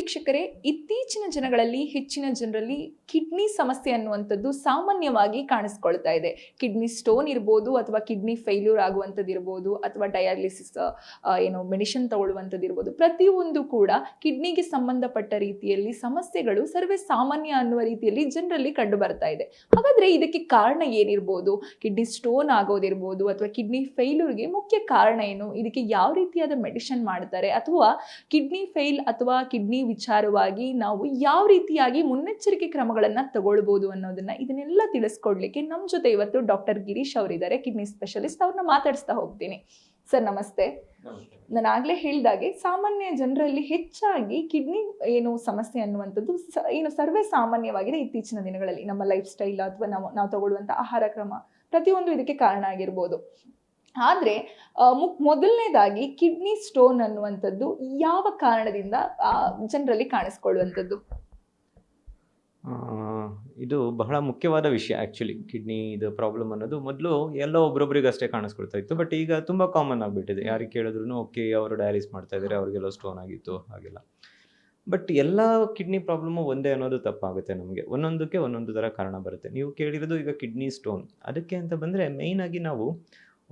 ವೀಕ್ಷಕರೇ, ಇತ್ತೀಚಿನ ದಿನಗಳಲ್ಲಿ ಹೆಚ್ಚಿನ ಜನರಲ್ಲಿ ಕಿಡ್ನಿ ಸಮಸ್ಯೆ ಅನ್ನುವಂಥದ್ದು ಸಾಮಾನ್ಯವಾಗಿ ಕಾಣಿಸ್ಕೊಳ್ತಾ ಇದೆ. ಕಿಡ್ನಿ ಸ್ಟೋನ್ ಇರ್ಬೋದು, ಅಥವಾ ಕಿಡ್ನಿ ಫೇಲ್ಯೂರ್ ಆಗುವಂಥದ್ದು ಇರ್ಬೋದು, ಅಥವಾ ಡಯಾಲಿಸಿಸ್ ಮೆಡಿಸಿನ್ ತಗೊಳ್ಳುವಂಥದ್ದು ಇರ್ಬೋದು. ಪ್ರತಿಯೊಂದು ಕೂಡ ಕಿಡ್ನಿಗೆ ಸಂಬಂಧಪಟ್ಟ ರೀತಿಯಲ್ಲಿ ಸಮಸ್ಯೆಗಳು ಸರ್ವೇ ಸಾಮಾನ್ಯ ಅನ್ನುವ ರೀತಿಯಲ್ಲಿ ಜನರಲ್ಲಿ ಕಂಡು ಬರ್ತಾ ಇದೆ. ಹಾಗಾದ್ರೆ ಇದಕ್ಕೆ ಕಾರಣ ಏನಿರ್ಬೋದು? ಕಿಡ್ನಿ ಸ್ಟೋನ್ ಆಗೋದಿರ್ಬೋದು ಅಥವಾ ಕಿಡ್ನಿ ಫೇಲ್ಯೂರ್ಗೆ ಮುಖ್ಯ ಕಾರಣ ಏನು? ಇದಕ್ಕೆ ಯಾವ ರೀತಿಯಾದ ಮೆಡಿಸಿನ್ ಮಾಡ್ತಾರೆ, ಅಥವಾ ಕಿಡ್ನಿ ಫೇಲ್ ಅಥವಾ ಕಿಡ್ನಿ ವಿಚಾರವಾಗಿ ನಾವು ಯಾವ ರೀತಿಯಾಗಿ ಮುನ್ನೆಚ್ಚರಿಕೆ ಕ್ರಮಗಳನ್ನ ತಗೊಳ್ಬಹುದು ಅನ್ನೋದನ್ನ ಇದನ್ನೆಲ್ಲ ತಿಳಿಸ್ಕೊಡ್ಲಿಕ್ಕೆ ನಮ್ಮ ಜೊತೆ ಇವತ್ತು ಡಾಕ್ಟರ್ ಗಿರೀಶ್ ಅವರಿದ್ದಾರೆ, ಕಿಡ್ನಿ ಸ್ಪೆಷಲಿಸ್ಟ್. ಅವ್ರನ್ನ ಮಾತಾಡಿಸ್ತಾ ಹೋಗ್ತೀನಿ. ಸರ್ ನಮಸ್ತೆ. ನಾನು ಆಗ್ಲೇ ಹೇಳಿದಾಗೆ ಸಾಮಾನ್ಯ ಜನರಲ್ಲಿ ಹೆಚ್ಚಾಗಿ ಕಿಡ್ನಿ ಸಮಸ್ಯೆ ಅನ್ನುವಂಥದ್ದು ಸರ್ವೇ ಸಾಮಾನ್ಯವಾಗಿದೆ ಇತ್ತೀಚಿನ ದಿನಗಳಲ್ಲಿ. ನಮ್ಮ ಲೈಫ್ ಸ್ಟೈಲ್ ಅಥವಾ ನಾವು ತಗೊಳ್ಳುವಂತ ಆಹಾರ ಕ್ರಮ ಪ್ರತಿಯೊಂದು ಇದಕ್ಕೆ ಕಾರಣ ಆಗಿರ್ಬೋದು. ಆದ್ರೆ ಮೊದಲನೇದಾಗಿ ಕಿಡ್ನಿ ಸ್ಟೋನ್ ಅನ್ನುವಂಥದ್ದು ಯಾವ ಕಾರಣದಿಂದ ಜನರಲ್ಲಿ ಕಾಣಿಸ್ಕೊಳ್ಳುವಂಥದ್ದು? ಇದು ಬಹಳ ಮುಖ್ಯವಾದ ವಿಷಯ. ಆ್ಯಕ್ಚುಲಿ ಕಿಡ್ನಿ ಇದು ಪ್ರಾಬ್ಲಮ್ ಅನ್ನೋದು ಮೊದಲು ಎಲ್ಲೋ ಒಬ್ರೊಬ್ರಿಗೆ ಅಷ್ಟೇ ಕಾಣಿಸ್ಕೊಳ್ತಾ ಇತ್ತು. ಬಟ್ ಈಗ ತುಂಬ ಕಾಮನ್ ಆಗಿಬಿಟ್ಟಿದೆ. ಯಾರಿಗೆ ಕೇಳಿದ್ರು ಓಕೆ ಅವರು ಡಯಾಲಿಸ್ ಮಾಡ್ತಾ ಇದ್ದಾರೆ, ಅವ್ರಿಗೆಲ್ಲ ಸ್ಟೋನ್ ಆಗಿತ್ತು ಹಾಗೆಲ್ಲ. ಬಟ್ ಎಲ್ಲ ಕಿಡ್ನಿ ಪ್ರಾಬ್ಲಮ್ಮು ಒಂದೇ ಅನ್ನೋದು ತಪ್ಪಾಗುತ್ತೆ. ನಮಗೆ ಒಂದೊಂದಕ್ಕೆ ಒಂದೊಂದು ಥರ ಕಾರಣ ಬರುತ್ತೆ. ನೀವು ಕೇಳಿರೋದು ಈಗ ಕಿಡ್ನಿ ಸ್ಟೋನ್, ಅದಕ್ಕೆ ಅಂತ ಬಂದರೆ ಮೇಯ್ನಾಗಿ ನಾವು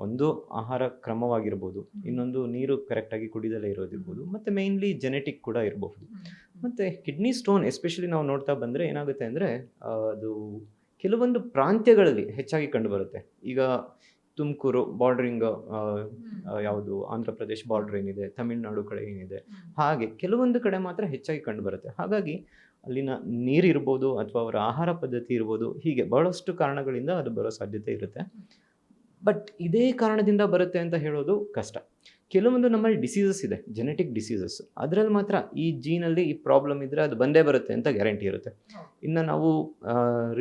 ಒಂದು ಆಹಾರ ಕ್ರಮವಾಗಿರ್ಬೋದು, ಇನ್ನೊಂದು ನೀರು ಕರೆಕ್ಟಾಗಿ ಕುಡಿದಲೇ ಇರೋದಿರ್ಬೋದು, ಮತ್ತು ಮೇಯ್ನ್ಲಿ ಜೆನೆಟಿಕ್ ಕೂಡ ಇರಬಹುದು. ಮತ್ತು ಕಿಡ್ನಿ ಸ್ಟೋನ್ ಎಸ್ಪೆಷಲಿ ನಾವು ನೋಡ್ತಾ ಬಂದರೆ ಏನಾಗುತ್ತೆ ಅಂದರೆ ಅದು ಕೆಲವೊಂದು ಪ್ರಾಂತ್ಯಗಳಲ್ಲಿ ಹೆಚ್ಚಾಗಿ ಕಂಡುಬರುತ್ತೆ. ಈಗ ತುಮಕೂರು ಬಾರ್ಡ್ರಿಂಗ್, ಯಾವುದು ಆಂಧ್ರ ಪ್ರದೇಶ್ ಬಾರ್ಡ್ರ್ ಏನಿದೆ, ತಮಿಳುನಾಡು ಕಡೆ ಏನಿದೆ, ಹಾಗೆ ಕೆಲವೊಂದು ಕಡೆ ಮಾತ್ರ ಹೆಚ್ಚಾಗಿ ಕಂಡುಬರುತ್ತೆ. ಹಾಗಾಗಿ ಅಲ್ಲಿನ ನೀರಿರ್ಬೋದು ಅಥವಾ ಅವರ ಆಹಾರ ಪದ್ಧತಿ ಇರ್ಬೋದು, ಹೀಗೆ ಬಹಳಷ್ಟು ಕಾರಣಗಳಿಂದ ಅದು ಬರೋ ಸಾಧ್ಯತೆ ಇರುತ್ತೆ. ಬಟ್ ಇದೇ ಕಾರಣದಿಂದ ಬರುತ್ತೆ ಅಂತ ಹೇಳೋದು ಕಷ್ಟ. ಕೆಲವೊಂದು ನಮ್ಮಲ್ಲಿ ಡಿಸೀಸಸ್ ಇದೆ, ಜೆನೆಟಿಕ್ ಡಿಸೀಸಸ್, ಅದರಲ್ಲಿ ಮಾತ್ರ ಈ ಜೀನಲ್ಲಿ ಈ ಪ್ರಾಬ್ಲಮ್ ಇದ್ದರೆ ಅದು ಬಂದೇ ಬರುತ್ತೆ ಅಂತ ಗ್ಯಾರಂಟಿ ಇರುತ್ತೆ. ಇನ್ನು ನಾವು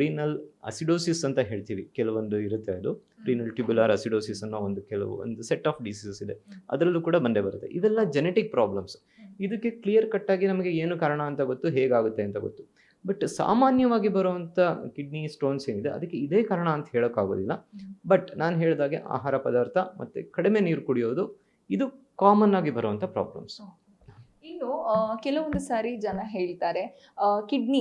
ರೀನಲ್ ಅಸಿಡೋಸಿಸ್ ಅಂತ ಹೇಳ್ತೀವಿ, ಕೆಲವೊಂದು ಇರುತ್ತೆ. ಅದು ರೀನಲ್ ಟ್ಯೂಬ್ಯುಲರ್ ಅಸಿಡೋಸಿಸ್ ಅನ್ನೋ ಒಂದು ಸೆಟ್ ಆಫ್ ಡಿಸೀಸಸ್ ಇದೆ, ಅದರಲ್ಲೂ ಕೂಡ ಬಂದೇ ಬರುತ್ತೆ. ಇವೆಲ್ಲ ಜೆನೆಟಿಕ್ ಪ್ರಾಬ್ಲಮ್ಸ್. ಇದಕ್ಕೆ ಕ್ಲಿಯರ್ ಕಟ್ಟಾಗಿ ನಮಗೆ ಏನು ಕಾರಣ ಅಂತ ಗೊತ್ತು, ಹೇಗಾಗುತ್ತೆ ಅಂತ ಗೊತ್ತು. ಬಟ್ ಸಾಮಾನ್ಯವಾಗಿ ಬರುವಂಥ ಕಿಡ್ನಿ ಸ್ಟೋನ್ಸ್ ಏನಿದೆ ಅದಕ್ಕೆ ಇದೇ ಕಾರಣ ಅಂತ ಹೇಳೋಕ್ಕಾಗೋದಿಲ್ಲ. ಬಟ್ ನಾನು ಹೇಳಿದಾಗೆ ಆಹಾರ ಪದಾರ್ಥ ಮತ್ತು ಕಡಿಮೆ ನೀರು ಕುಡಿಯೋದು ಇದು ಕಾಮನ್ ಆಗಿ ಬರುವಂಥ ಪ್ರಾಬ್ಲಮ್ಸ್. ಇನ್ನು ಕೆಲವೊಂದು ಸಾರಿ ಜನ ಹೇಳ್ತಾರೆ ಕಿಡ್ನಿ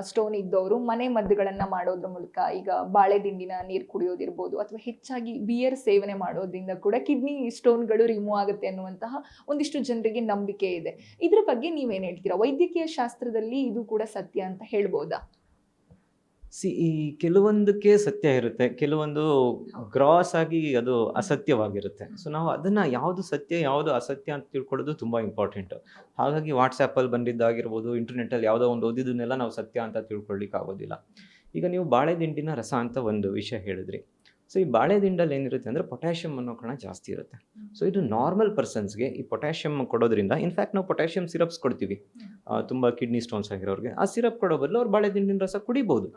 ಸ್ಟೋನ್ ಇದ್ದವರು ಮನೆ ಮದ್ದುಗಳನ್ನ ಮಾಡೋದ್ರ ಮೂಲಕ, ಈಗ ಬಾಳೆ ದಿಂಡಿನ ನೀರು ಕುಡಿಯೋದಿರ್ಬೋದು ಅಥವಾ ಹೆಚ್ಚಾಗಿ ಬಿಯರ್ ಸೇವನೆ ಮಾಡೋದ್ರಿಂದ ಕೂಡ ಕಿಡ್ನಿ ಸ್ಟೋನ್ಗಳು ರಿಮೂವ್ ಆಗುತ್ತೆ ಅನ್ನುವಂತಹ ಒಂದಿಷ್ಟು ಜನರಿಗೆ ನಂಬಿಕೆ ಇದೆ. ಇದ್ರ ಬಗ್ಗೆ ನೀವೇನು ಹೇಳ್ತೀರಾ? ವೈದ್ಯಕೀಯ ಶಾಸ್ತ್ರದಲ್ಲಿ ಇದು ಕೂಡ ಸತ್ಯ ಅಂತ ಹೇಳ್ಬೋದಾ? ಈ ಕೆಲವೊಂದಕ್ಕೆ ಸತ್ಯ ಇರುತ್ತೆ, ಕೆಲವೊಂದು ಗ್ರಾಸ್ ಆಗಿ ಅದು ಅಸತ್ಯವಾಗಿರುತ್ತೆ. ಸೊ ನಾವು ಅದನ್ನು ಯಾವುದು ಸತ್ಯ ಯಾವುದು ಅಸತ್ಯ ಅಂತ ತಿಳ್ಕೊಳ್ಳೋದು ತುಂಬ ಇಂಪಾರ್ಟೆಂಟು. ಹಾಗಾಗಿ ವಾಟ್ಸಪ್ಪಲ್ಲಿ ಬಂದಿದ್ದಾಗಿರ್ಬೋದು, ಇಂಟರ್ನೆಟ್ಟಲ್ಲಿ ಯಾವುದೋ ಒಂದು ಓದಿದ್ದನ್ನೆಲ್ಲ ನಾವು ಸತ್ಯ ಅಂತ ತಿಳ್ಕೊಳ್ಳಿಕ್ಕೆ ಆಗೋದಿಲ್ಲ. ಈಗ ನೀವು ಬಾಳೆ ದಿಂಡಿನ ರಸ ಅಂತ ಒಂದು ವಿಷಯ ಹೇಳಿದ್ರಿ. ಸೊ ಈ ಬಾಳೆ ದಿಂಡಲ್ಲಿ ಏನಿರುತ್ತೆ ಅಂದರೆ ಪೊಟ್ಯಾಷಿಯಮ್ ಅನ್ನೋ ಕಣ ಜಾಸ್ತಿ ಇರುತ್ತೆ. ಸೊ ಇದು ನಾರ್ಮಲ್ ಪರ್ಸನ್ಸ್ಗೆ ಈ ಪೊಟ್ಯಾಷಿಯಮ್ ಕೊಡೋದ್ರಿಂದ, ಇನ್ಫ್ಯಾಕ್ಟ್ ನಾವು ಪೊಟ್ಯಾಷಿಯಮ್ ಸಿರಪ್ಸ್ ಕೊಡ್ತೀವಿ ತುಂಬ ಕಿಡ್ನಿ ಸ್ಟೋನ್ಸ್ ಆಗಿರೋರಿಗೆ. ಆ ಸಿರಪ್ ಕೊಡೋ ಬದಲು ಅವ್ರು ಬಾಳೆ ದಿಂಡಿನ ರಸ ಕುಡಿಬೋದು.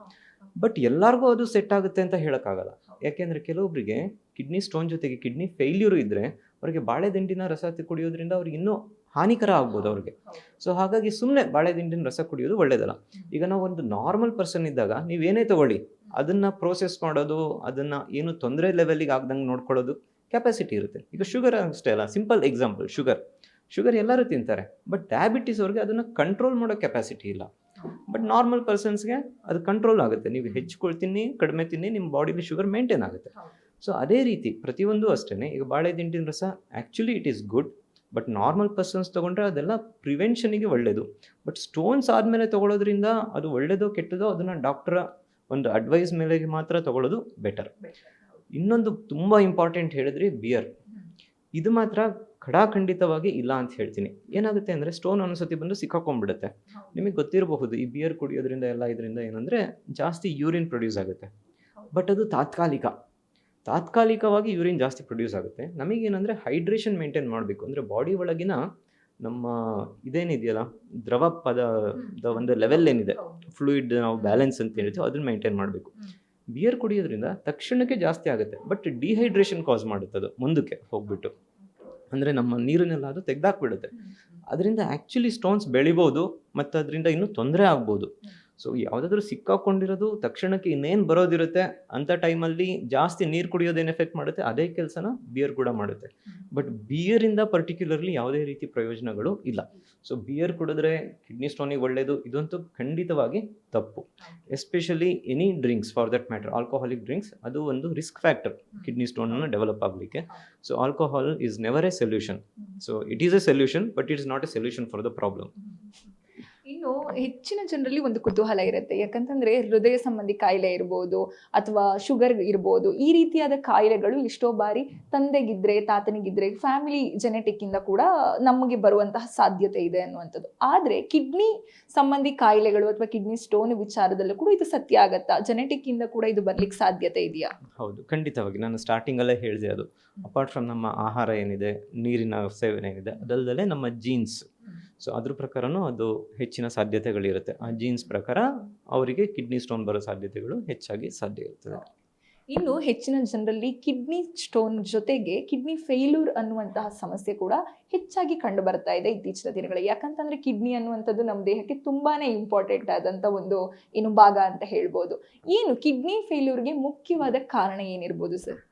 ಬಟ್ ಎಲ್ಲರಿಗೂ ಅದು ಸೆಟ್ ಆಗುತ್ತೆ ಅಂತ ಹೇಳೋಕ್ಕಾಗಲ್ಲ. ಯಾಕೆಂದರೆ ಕೆಲವೊಬ್ಬರಿಗೆ ಕಿಡ್ನಿ ಸ್ಟೋನ್ ಜೊತೆಗೆ ಕಿಡ್ನಿ ಫೇಲ್ಯೂರು ಇದ್ದರೆ ಅವರಿಗೆ ಬಾಳೆ ದಿಂಡಿನ ರಸ ಕುಡಿಯೋದ್ರಿಂದ ಅವ್ರಿಗೆ ಇನ್ನೂ ಹಾನಿಕರ ಆಗ್ಬೋದು ಅವ್ರಿಗೆ. ಸೊ ಹಾಗಾಗಿ ಸುಮ್ಮನೆ ಬಾಳೆ ದಿಂಡಿನ ರಸ ಕುಡಿಯೋದು ಒಳ್ಳೇದಲ್ಲ. ಈಗ ನಾವು ಒಂದು ನಾರ್ಮಲ್ ಪರ್ಸನ್ ಇದ್ದಾಗ ನೀವೇನೇ ತಗೊಳ್ಳಿ, ಅದನ್ನು ಪ್ರೋಸೆಸ್ ಮಾಡೋದು, ಅದನ್ನು ಏನು ತೊಂದರೆ ಲೆವೆಲಿಗೆ ಆಗ್ದಂಗೆ ನೋಡ್ಕೊಳ್ಳೋದು ಕೆಪಾಸಿಟಿ ಇರುತ್ತೆ. ಈಗ ಶುಗರ್ ಅಷ್ಟೇ ಅಲ್ಲ, ಸಿಂಪಲ್ ಎಕ್ಸಾಂಪಲ್, ಶುಗರ್ ಎಲ್ಲರೂ ತಿಂತಾರೆ. ಬಟ್ ಡಯಾಬಿಟಿಸ್ ಅವ್ರಿಗೆ ಅದನ್ನು ಕಂಟ್ರೋಲ್ ಮಾಡೋ ಕೆಪಾಸಿಟಿ ಇಲ್ಲ. ಬಟ್ ನಾರ್ಮಲ್ ಪರ್ಸನ್ಸ್ಗೆ ಅದು ಕಂಟ್ರೋಲ್ ಆಗುತ್ತೆ. ನೀವು ಹೆಚ್ಚು ಕಡಿಮೆ ತಿನ್ನಿ, ನಿಮ್ಮ ಬಾಡಿಲಿ ಶುಗರ್ ಮೇಂಟೈನ್ ಆಗುತ್ತೆ. ಸೊ ಅದೇ ರೀತಿ ಪ್ರತಿಯೊಂದು ಅಷ್ಟೇ. ಈಗ ಬಾಳೆ ದಿಂಡಿನ ರಸ actually it is good, but normal persons ತೊಗೊಂಡ್ರೆ ಅದೆಲ್ಲ ಪ್ರಿವೆನ್ಷನಿಗೆ ಒಳ್ಳೆಯದು. ಬಟ್ ಸ್ಟೋನ್ಸ್ ಆದಮೇಲೆ ತೊಗೊಳೋದ್ರಿಂದ ಅದು ಒಳ್ಳೆಯದೋ ಕೆಟ್ಟದೋ ಅದನ್ನು ಡಾಕ್ಟರ ಒಂದು ಅಡ್ವೈಸ್ ಮೇಲೆ ಮಾತ್ರ ತೊಗೊಳ್ಳೋದು ಬೆಟರ್. ಇನ್ನೊಂದು ತುಂಬ ಇಂಪಾರ್ಟೆಂಟ್ ಹೇಳಿದ್ರಿ ಬಿಯರ್. ಇದು ಮಾತ್ರ ಖಡಾಖಂಡಿತವಾಗಿ ಇಲ್ಲ ಅಂತ ಹೇಳ್ತೀನಿ. ಏನಾಗುತ್ತೆ ಅಂದರೆ ಸ್ಟೋನ್ ಒಂದ್ಸತಿ ಬಂದು ಸಿಕ್ಕಾಕೊಂಡ್ಬಿಡುತ್ತೆ. ನಿಮಗೆ ಗೊತ್ತಿರಬಹುದು ಈ ಬಿಯರ್ ಕುಡಿಯೋದ್ರಿಂದ ಎಲ್ಲ ಇದರಿಂದ ಏನಂದರೆ ಜಾಸ್ತಿ ಯೂರಿನ್ ಪ್ರೊಡ್ಯೂಸ್ ಆಗುತ್ತೆ. ಬಟ್ ಅದು ತಾತ್ಕಾಲಿಕವಾಗಿ ಯೂರಿನ್ ಜಾಸ್ತಿ ಪ್ರೊಡ್ಯೂಸ್ ಆಗುತ್ತೆ. ನಮಗೇನಂದರೆ ಹೈಡ್ರೇಷನ್ ಮೇಂಟೈನ್ ಮಾಡಬೇಕು. ಅಂದರೆ ಬಾಡಿ ಒಳಗಿನ ನಮ್ಮ ಇದೇನಿದೆಯಲ್ಲ ದ್ರವ ಪದದ ಒಂದು ಲೆವೆಲ್ ಏನಿದೆ, ಫ್ಲೂಯಿಡ್ ನಾವು ಬ್ಯಾಲೆನ್ಸ್ ಅಂತ ಹೇಳ್ತೀವಿ, ಅದನ್ನು ಮೇಂಟೈನ್ ಮಾಡಬೇಕು. ಬಿಯರ್ ಕುಡಿಯೋದ್ರಿಂದ ತಕ್ಷಣಕ್ಕೆ ಜಾಸ್ತಿ ಆಗುತ್ತೆ, ಬಟ್ ಡಿಹೈಡ್ರೇಷನ್ ಕಾಸ್ ಮಾಡುತ್ತೆ ಅದು ಮುಂದಕ್ಕೆ ಹೋಗ್ಬಿಟ್ಟು. ಅಂದರೆ ನಮ್ಮ ನೀರನ್ನೆಲ್ಲ ಅದು ತೆಗೆದಾಕ್ಬಿಡುತ್ತೆ. ಅದರಿಂದ ಆ್ಯಕ್ಚುಲಿ ಸ್ಟೋನ್ಸ್ ಬೆಳಿಬೋದು ಮತ್ತು ಅದರಿಂದ ಇನ್ನೂ ತೊಂದರೆ ಆಗ್ಬೋದು. ಸೊ ಯಾವುದಾದ್ರೂ ಸಿಕ್ಕಾಕೊಂಡಿರೋದು ತಕ್ಷಣಕ್ಕೆ ಇನ್ನೇನು ಬರೋದಿರುತ್ತೆ ಅಂಥ ಟೈಮಲ್ಲಿ ಜಾಸ್ತಿ ನೀರು ಕುಡಿಯೋದೇನು ಎಫೆಕ್ಟ್ ಮಾಡುತ್ತೆ, ಅದೇ ಕೆಲಸನ ಬಿಯರ್ ಕೂಡ ಮಾಡುತ್ತೆ. ಬಟ್ ಬಿಯರಿಂದ ಪರ್ಟಿಕ್ಯುಲರ್ಲಿ ಯಾವುದೇ ರೀತಿ ಪ್ರಯೋಜನಗಳು ಇಲ್ಲ. ಸೊ ಬಿಯರ್ ಕುಡಿದ್ರೆ ಕಿಡ್ನಿ ಸ್ಟೋನಿಗೆ ಒಳ್ಳೆಯದು ಇದಂತೂ ಖಂಡಿತವಾಗಿ ತಪ್ಪು. Especially any drinks for that matter, alcoholic drinks ಅದು ಒಂದು ರಿಸ್ಕ್ ಫ್ಯಾಕ್ಟರ್ ಕಿಡ್ನಿ ಸ್ಟೋನನ್ನು ಡೆವಲಪ್ ಆಗಲಿಕ್ಕೆ. So alcohol is never A solution. So it is A solution but it is not A solution for the problem. ಇನ್ನು ಹೆಚ್ಚಿನ ಜನರಲ್ಲಿ ಒಂದು ಕುತೂಹಲ ಇರುತ್ತೆ, ಯಾಕಂತಂದ್ರೆ ಹೃದಯ ಸಂಬಂಧಿ ಕಾಯಿಲೆ ಇರ್ಬೋದು ಅಥವಾ ಶುಗರ್ ಇರ್ಬೋದು, ಈ ರೀತಿಯಾದ ಕಾಯಿಲೆಗಳು ಎಷ್ಟೋ ಬಾರಿ ತಂದೆಗಿದ್ರೆ ತಾತನಿಗಿದ್ರೆ ಫ್ಯಾಮಿಲಿ ಜೆನೆಟಿಕ್ ಇಂದ ಕೂಡ ನಮಗೆ ಬರುವಂತಹ ಸಾಧ್ಯತೆ ಇದೆ ಅನ್ನುವಂಥದ್ದು. ಆದ್ರೆ ಕಿಡ್ನಿ ಸಂಬಂಧಿ ಕಾಯಿಲೆಗಳು ಅಥವಾ ಕಿಡ್ನಿ ಸ್ಟೋನ್ ವಿಚಾರದಲ್ಲೂ ಕೂಡ ಇದು ಸತ್ಯ ಆಗತ್ತಾ? ಜೆನೆಟಿಕ್ ಇಂದ ಕೂಡ ಇದು ಬರ್ಲಿಕ್ಕೆ ಸಾಧ್ಯತೆ ಇದೆಯಾ? ಹೌದು, ಖಂಡಿತವಾಗಿ. ನಾನು ಸ್ಟಾರ್ಟಿಂಗಲ್ಲೇ ಹೇಳಿದೆ, ಅದು ಅಪಾರ್ಟ್ ಫ್ರಮ್ ನಮ್ಮ ಆಹಾರ ಏನಿದೆ, ನೀರಿನ ಸೇವನೆ ಏನಿದೆ, ಅದಲ್ಲದೆ ನಮ್ಮ ಜೀನ್ಸ್, ಸೊ ಅದ್ರ ಪ್ರಕಾರನೂ ಅದು ಹೆಚ್ಚಿನ ಸಾಧ್ಯತೆಗಳಿರುತ್ತೆ. ಆ ಜೀನ್ಸ್ ಪ್ರಕಾರ ಅವರಿಗೆ ಕಿಡ್ನಿ ಸ್ಟೋನ್ ಬರೋ ಸಾಧ್ಯತೆಗಳು ಹೆಚ್ಚಾಗಿ ಸಾಧ್ಯ ಇರ್ತದೆ. ಇನ್ನು ಹೆಚ್ಚಿನ ಜನರಲ್ಲಿ ಕಿಡ್ನಿ ಸ್ಟೋನ್ ಜೊತೆಗೆ ಕಿಡ್ನಿ ಫೇಲ್ಯೂರ್ ಅನ್ನುವಂತಹ ಸಮಸ್ಯೆ ಕೂಡ ಹೆಚ್ಚಾಗಿ ಕಂಡು ಬರ್ತಾ ಇದೆ ಇತ್ತೀಚಿನ ದಿನಗಳಲ್ಲಿ. ಯಾಕಂತಂದ್ರೆ ಕಿಡ್ನಿ ಅನ್ನುವಂಥದ್ದು ನಮ್ಮ ದೇಹಕ್ಕೆ ತುಂಬಾನೇ ಇಂಪಾರ್ಟೆಂಟ್ ಆದಂತ ಒಂದು ಭಾಗ ಅಂತ ಹೇಳ್ಬೋದು. ಏನು ಕಿಡ್ನಿ ಫೇಲ್ಯೂರ್ಗೆ ಮುಖ್ಯವಾದ ಕಾರಣ ಏನಿರ್ಬೋದು ಸರ್?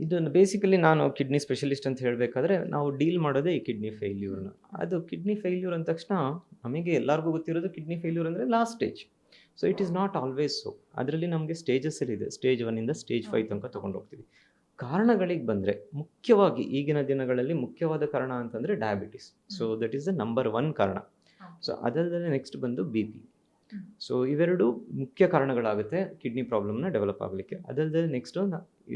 ಇದನ್ನು ಬೇಸಿಕಲಿ ನಾನು ಕಿಡ್ನಿ ಸ್ಪೆಷಲಿಸ್ಟ್ ಅಂತ ಹೇಳಬೇಕಾದ್ರೆ ನಾವು ಡೀಲ್ ಮಾಡೋದೇ ಈ ಕಿಡ್ನಿ ಫೇಲ್ಯೂರ್ನ. ಅದು ಕಿಡ್ನಿ ಫೇಲ್ಯೂರ್ ಅಂದ ತಕ್ಷಣ ನಮಗೆ ಎಲ್ಲರಿಗೂ ಗೊತ್ತಿರೋದು ಕಿಡ್ನಿ ಫೇಲ್ಯೂರ್ ಅಂದರೆ last stage. So it is not always so. ಅದರಲ್ಲಿ ನಮಗೆ ಸ್ಟೇಜಸ್ಸಲ್ಲಿದೆ, ಸ್ಟೇಜ್ 1 ಸ್ಟೇಜ್ 5 ತನಕ ತೊಗೊಂಡು ಹೋಗ್ತೀವಿ. ಕಾರಣಗಳಿಗೆ ಬಂದರೆ ಮುಖ್ಯವಾಗಿ ಈಗಿನ ದಿನಗಳಲ್ಲಿ ಮುಖ್ಯವಾದ ಕಾರಣ ಅಂತಂದರೆ diabetes. So that is the number 1 ಕಾರಣ. ಸೊ ಅದಲ್ಲದೆ ನೆಕ್ಸ್ಟ್ ಬಂದು BP. ಸೊ ಇವೆರಡು ಮುಖ್ಯ ಕಾರಣಗಳಾಗುತ್ತೆ ಕಿಡ್ನಿ ಪ್ರಾಬ್ಲಮ್ನ ಡೆವಲಪ್ ಆಗಲಿಕ್ಕೆ. ಅದಲ್ಲದೆ ನೆಕ್ಸ್ಟು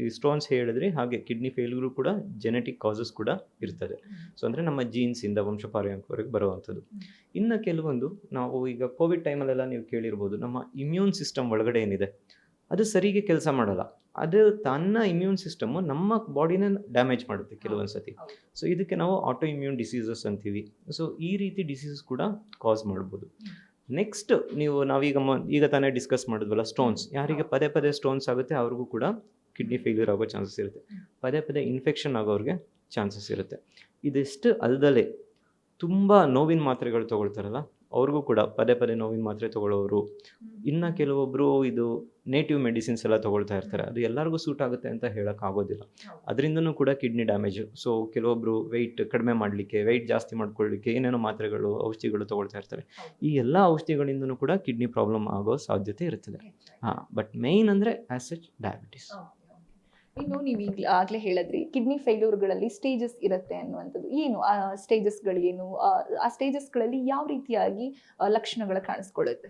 ಈ ಸ್ಟೋನ್ಸ್ ಹೇಳಿದ್ರಿ, ಹಾಗೆ ಕಿಡ್ನಿ ಫೇಲ್ಯೂರು ಕೂಡ ಜೆನೆಟಿಕ್ ಕಾಸಸ್ ಕೂಡ ಇರ್ತದೆ. ಸೊ ಅಂದರೆ ನಮ್ಮ ಜೀನ್ಸಿಂದ ವಂಶಪಾರಂಪರ್ಯಕ್ಕೆ ಬರುವಂಥದ್ದು. ಇನ್ನು ಕೆಲವೊಂದು ನಾವು ಈಗ ಕೋವಿಡ್ ಟೈಮಲ್ಲೆಲ್ಲ ನೀವು ಕೇಳಿರ್ಬೋದು, ನಮ್ಮ ಇಮ್ಯೂನ್ ಸಿಸ್ಟಮ್ ಒಳಗಡೆ ಏನಿದೆ ಅದು ಸರಿಗೆ ಕೆಲಸ ಮಾಡಲ್ಲ. ಅದು ತನ್ನ ಇಮ್ಯೂನ್ ಸಿಸ್ಟಮ್ಮು ನಮ್ಮ ಬಾಡಿನ ಡ್ಯಾಮೇಜ್ ಮಾಡುತ್ತೆ ಕೆಲವೊಂದು ಸತಿ. ಸೊ ಇದಕ್ಕೆ ನಾವು ಆಟೋ ಇಮ್ಯೂನ್ ಡಿಸೀಸಸ್ ಅಂತೀವಿ. ಸೊ ಈ ರೀತಿ ಡಿಸೀಸಸ್ ಕೂಡ ಕಾಸ್ ಮಾಡ್ಬೋದು. ನೆಕ್ಸ್ಟ್ ನಾವೀಗ ತಾನೇ ಡಿಸ್ಕಸ್ ಮಾಡಿದ್ವಲ್ಲ, ಸ್ಟೋನ್ಸ್. ಯಾರಿಗೆ ಪದೇ ಪದೇ ಸ್ಟೋನ್ಸ್ ಆಗುತ್ತೆ ಅವ್ರಿಗೂ ಕೂಡ ಕಿಡ್ನಿ ಫೇಲ್ಯೂರ್ ಆಗೋ ಚಾನ್ಸಸ್ ಇರುತ್ತೆ. ಪದೇ ಪದೇ ಇನ್ಫೆಕ್ಷನ್ ಆಗೋರಿಗೆ ಚಾನ್ಸಸ್ ಇರುತ್ತೆ. ಇದಿಷ್ಟು ಅಲ್ದಲೆ ತುಂಬ ನೋವಿನ ಮಾತ್ರೆಗಳು ತೊಗೊಳ್ತಾರಲ್ಲ ಅವ್ರಿಗೂ ಕೂಡ ಪದೇ ಪದೇ ನೋವಿನ ಮಾತ್ರೆ ತೊಗೊಳ್ಳೋರು. ಇನ್ನು ಕೆಲವೊಬ್ಬರು ಇದು ನೇಟಿವ್ ಮೆಡಿಸಿನ್ಸ್ ಎಲ್ಲ ತೊಗೊಳ್ತಾ ಇರ್ತಾರೆ. ಅದು ಎಲ್ಲರಿಗೂ ಸೂಟ್ ಆಗುತ್ತೆ ಅಂತ ಹೇಳೋಕ್ಕಾಗೋದಿಲ್ಲ. ಅದರಿಂದನೂ ಕೂಡ ಕಿಡ್ನಿ ಡ್ಯಾಮೇಜು. ಸೊ ಕೆಲವೊಬ್ಬರು ವೆಯ್ಟ್ ಕಡಿಮೆ ಮಾಡಲಿಕ್ಕೆ, ವೆಯ್ಟ್ ಜಾಸ್ತಿ ಮಾಡ್ಕೊಳ್ಳಿಕ್ಕೆ ಏನೇನೋ ಮಾತ್ರೆಗಳು, ಔಷಧಿಗಳು ತೊಗೊಳ್ತಾ ಇರ್ತಾರೆ. ಈ ಎಲ್ಲ ಔಷಧಿಗಳಿಂದನೂ ಕೂಡ ಕಿಡ್ನಿ ಪ್ರಾಬ್ಲಮ್ ಆಗೋ ಸಾಧ್ಯತೆ ಇರ್ತದೆ. ಬಟ್ ಮೇಯ್ನ್ ಅಂದರೆ ಆಸ್ ಸಚ್ ಡಯಾಬಿಟಿಸ್. ಇನ್ನು ನೀವು ಆಗ್ಲೇ ಹೇಳಿದ್ರಿ ಕಿಡ್ನಿ ಫೇಲ್ಯೂರ್ಗಳಲ್ಲಿ ಸ್ಟೇಜಸ್ ಇರುತ್ತೆ ಅನ್ನುವಂಥದ್ದು. ಏನು ಆ ಸ್ಟೇಜಸ್ಗಳೇನು, ಆ ಸ್ಟೇಜಸ್ಗಳಲ್ಲಿ ಯಾವ ರೀತಿಯಾಗಿ ಲಕ್ಷಣಗಳು ಕಾಣಿಸ್ಕೊಳ್ಳುತ್ತೆ?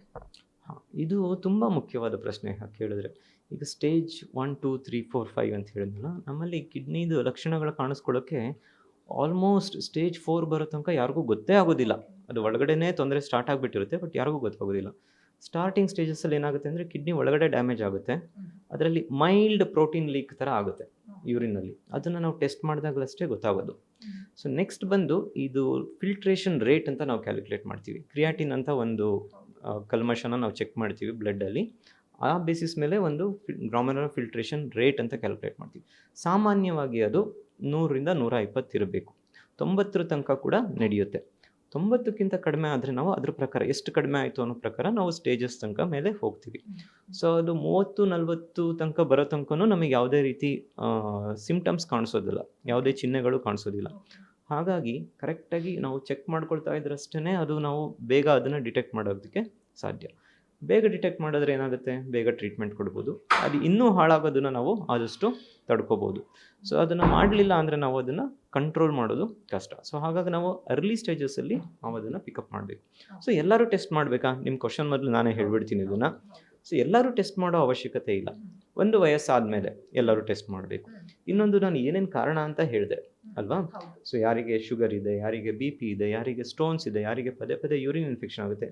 ಇದು ತುಂಬ ಮುಖ್ಯವಾದ ಪ್ರಶ್ನೆ ಕೇಳಿದ್ರೆ. ಈಗ ಸ್ಟೇಜ್ 1, 2, 3, 4, 5 ಅಂತ ಹೇಳಿದ್ನಲ್ಲ, ನಮ್ಮಲ್ಲಿ ಕಿಡ್ನಿದು ಲಕ್ಷಣಗಳು ಕಾಣಿಸ್ಕೊಳ್ಳೋಕ್ಕೆ ಆಲ್ಮೋಸ್ಟ್ ಸ್ಟೇಜ್ 4 ಬರೋ ತನಕ ಯಾರಿಗೂ ಗೊತ್ತೇ ಆಗೋದಿಲ್ಲ. ಅದು ಒಳಗಡೆನೇ ತೊಂದರೆ ಸ್ಟಾರ್ಟ್ ಆಗಿಬಿಟ್ಟಿರುತ್ತೆ, ಬಟ್ ಯಾರಿಗೂ ಗೊತ್ತಾಗೋದಿಲ್ಲ. ಸ್ಟಾರ್ಟಿಂಗ್ ಸ್ಟೇಜಸ್ಸಲ್ಲಿ ಏನಾಗುತ್ತೆ ಅಂದರೆ ಕಿಡ್ನಿ ಒಳಗಡೆ ಡ್ಯಾಮೇಜ್ ಆಗುತ್ತೆ. ಅದರಲ್ಲಿ ಮೈಲ್ಡ್ ಪ್ರೋಟೀನ್ ಲೀಕ್ ಥರ ಆಗುತ್ತೆ ಯೂರಿನಲ್ಲಿ. ಅದನ್ನು ನಾವು ಟೆಸ್ಟ್ ಮಾಡಿದಾಗಲಷ್ಟೇ ಗೊತ್ತಾಗೋದು. ಸೊ ನೆಕ್ಸ್ಟ್ ಬಂದು ಇದು ಫಿಲ್ಟ್ರೇಷನ್ ರೇಟ್ ಅಂತ ನಾವು ಕ್ಯಾಲ್ಕುಲೇಟ್ ಮಾಡ್ತೀವಿ. ಕ್ರಿಯಾಟಿನ್ ಅಂತ ಒಂದು ಕಲ್ಮಶನ ನಾವು ಚೆಕ್ ಮಾಡ್ತೀವಿ ಬ್ಲಡ್ಡಲ್ಲಿ. ಆ ಬೇಸಿಸ್ ಮೇಲೆ ಒಂದು ಗ್ರಾಮ್ಯುಲರ್ ಫಿಲ್ಟ್ರೇಷನ್ ರೇಟ್ ಅಂತ ಕ್ಯಾಲ್ಕುಲೇಟ್ ಮಾಡ್ತೀವಿ. ಸಾಮಾನ್ಯವಾಗಿ ಅದು 100ರಿಂದ 120 ಇರಬೇಕು. 90 ತನಕ ಕೂಡ ನಡೆಯುತ್ತೆ. 90ಕ್ಕಿಂತ ಕಡಿಮೆ ಆದರೆ ನಾವು ಅದ್ರ ಪ್ರಕಾರ ಎಷ್ಟು ಕಡಿಮೆ ಆಯಿತು ಅನ್ನೋ ಪ್ರಕಾರ ನಾವು ಸ್ಟೇಜಸ್ ತನಕ ಮೇಲೆ ಹೋಗ್ತೀವಿ. ಸೊ ಅದು 30-40 ತನಕ ಬರೋ ತನಕನೂ ನಮಗೆ ಯಾವುದೇ ರೀತಿ ಸಿಮ್ಟಮ್ಸ್ ಕಾಣಿಸೋದಿಲ್ಲ, ಯಾವುದೇ ಚಿಹ್ನೆಗಳು ಕಾಣಿಸೋದಿಲ್ಲ. ಹಾಗಾಗಿ ಕರೆಕ್ಟಾಗಿ ನಾವು ಚೆಕ್ ಮಾಡ್ಕೊಳ್ತಾ ಇದ್ರಷ್ಟೇ ಅದು ನಾವು ಬೇಗ ಅದನ್ನು ಡಿಟೆಕ್ಟ್ ಮಾಡೋದಕ್ಕೆ ಸಾಧ್ಯ. ಬೇಗ ಡಿಟೆಕ್ಟ್ ಮಾಡಿದ್ರೆ ಏನಾಗುತ್ತೆ, ಬೇಗ ಟ್ರೀಟ್ಮೆಂಟ್ ಕೊಡ್ಬೋದು. ಅದು ಇನ್ನೂ ಹಾಳಾಗೋದನ್ನು ನಾವು ಆದಷ್ಟು ತಡ್ಕೋಬೋದು. ಸೊ ಅದನ್ನು ಮಾಡಲಿಲ್ಲ ಅಂದರೆ ನಾವು ಅದನ್ನು ಕಂಟ್ರೋಲ್ ಮಾಡೋದು ಕಷ್ಟ. ಸೊ ಹಾಗಾಗಿ ನಾವು ಅರ್ಲಿ ಸ್ಟೇಜಸ್ಸಲ್ಲಿ ನಾವು ಅದನ್ನು ಪಿಕಪ್ ಮಾಡಬೇಕು. ಸೊ ಎಲ್ಲರೂ ಟೆಸ್ಟ್ ಮಾಡಬೇಕಾ? ನಿಮ್ಮ ಕ್ವಶನ್ ಮೊದಲು ನಾನೇ ಹೇಳ್ಬಿಡ್ತೀನಿ ಇದನ್ನು. ಸೊ ಎಲ್ಲರೂ ಟೆಸ್ಟ್ ಮಾಡೋ ಅವಶ್ಯಕತೆ ಇಲ್ಲ. ಒಂದು ವಯಸ್ಸಾದಮೇಲೆ ಎಲ್ಲರೂ ಟೆಸ್ಟ್ ಮಾಡಬೇಕು. ಇನ್ನೊಂದು ನಾನು ಏನೇನು ಕಾರಣ ಅಂತ ಹೇಳಿದೆ ಅಲ್ವಾ? ಸೊ ಯಾರಿಗೆ ಶುಗರ್ ಇದೆ, ಯಾರಿಗೆ BP ಇದೆ, ಯಾರಿಗೆ ಸ್ಟೋನ್ಸ್ ಇದೆ, ಯಾರಿಗೆ ಪದೇ ಪದೇ ಯೂರಿನ್ ಇನ್ಫೆಕ್ಷನ್ ಆಗುತ್ತೆ,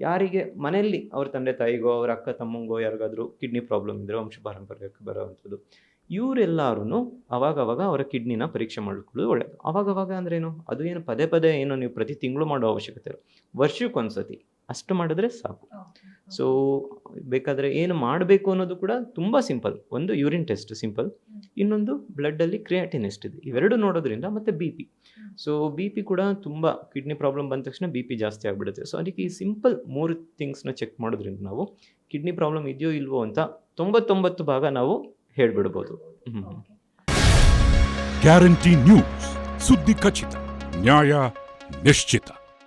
ಯಾರಿಗೆ ಮನೆಯಲ್ಲಿ ಅವ್ರ ತಂದೆ ತಾಯಿಗೋ ಅವ್ರ ಅಕ್ಕ ತಮ್ಮಂಗೋ ಯಾರಿಗಾದರೂ ಕಿಡ್ನಿ ಪ್ರಾಬ್ಲಮ್ ಇದ್ದರೆ ವಂಶಪಾರಂಪರ್ಯಕ್ಕೆ ಬರೋವಂಥದ್ದು, ಇವರೆಲ್ಲರೂ ಅವಾಗವಾಗ ಅವರ ಕಿಡ್ನಿನ ಪರೀಕ್ಷೆ ಮಾಡ್ಕೊಳ್ಳೋದು ಒಳ್ಳೆಯದು. ಅವಾಗವಾಗ ಅಂದ್ರೇನು, ಅದು ಏನು ಪದೇ ಪದೇ ಏನು ನೀವು ಪ್ರತಿ ತಿಂಗಳು ಮಾಡೋ ಅವಶ್ಯಕತೆ ಇಲ್ಲ. ವರ್ಷಕ್ಕೊಂದ್ಸತಿ ಅಷ್ಟು ಮಾಡಿದ್ರೆ ಸಾಕು. ಸೊ ಬೇಕಾದರೆ ಏನು ಮಾಡಬೇಕು ಅನ್ನೋದು ಕೂಡ ತುಂಬ ಸಿಂಪಲ್. ಒಂದು ಯೂರಿನ್ ಟೆಸ್ಟ್ ಸಿಂಪಲ್, ಇನ್ನೊಂದು ಬ್ಲಡ್ಡಲ್ಲಿ ಕ್ರಿಯಾಟಿನ್ ಎಷ್ಟಿದೆ, ಇವೆರಡು ನೋಡೋದ್ರಿಂದ, ಮತ್ತು B P. So B P ಕೂಡ ತುಂಬ ಕಿಡ್ನಿ ಪ್ರಾಬ್ಲಮ್ ಬಂದ ತಕ್ಷಣ ಬಿ ಪಿ ಜಾಸ್ತಿ ಆಗಿಬಿಡುತ್ತೆ. ಸೊ ಅದಕ್ಕೆ ಈ ಸಿಂಪಲ್ 3 ಥಿಂಗ್ಸ್ನ ಚೆಕ್ ಮಾಡೋದ್ರಿಂದ ನಾವು ಕಿಡ್ನಿ ಪ್ರಾಬ್ಲಮ್ ಇದೆಯೋ ಇಲ್ವೋ ಅಂತ 99 ಭಾಗ ನಾವು ಹೇಳ್ಬಿಡ್ಬೋದು. ಗ್ಯಾರಂಟಿ ನ್ಯೂಸ್, ಸುದ್ದಿ ಖಚಿತ, ನ್ಯಾಯ ನಿಶ್ಚಿತ.